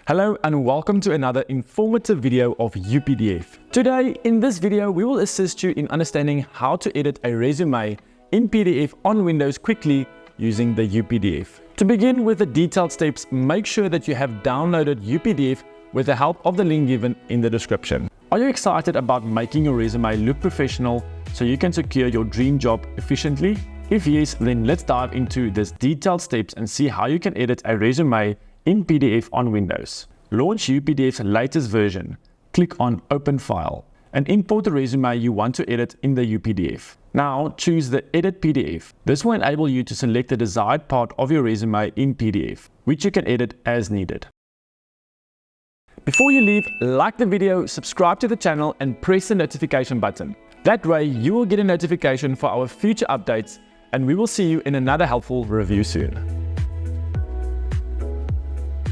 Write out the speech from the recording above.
Hello and welcome to another informative video of UPDF. Today, in this video, we will assist you in understanding how to edit a resume in PDF on Windows quickly using the UPDF. To begin with the detailed steps, make sure that you have downloaded UPDF with the help of the link given in the description. Are you excited about making your resume look professional so you can secure your dream job efficiently? If yes, then let's dive into these detailed steps and see how you can edit a resume in PDF on Windows. Launch UPDF's latest version. Click on Open File and import the resume you want to edit in the UPDF. Now choose the Edit PDF. This will enable you to select the desired part of your resume in PDF, which you can edit as needed. Before you leave, like the video, subscribe to the channel and press the notification button. That way you will get a notification for our future updates, and we will see you in another helpful review soon.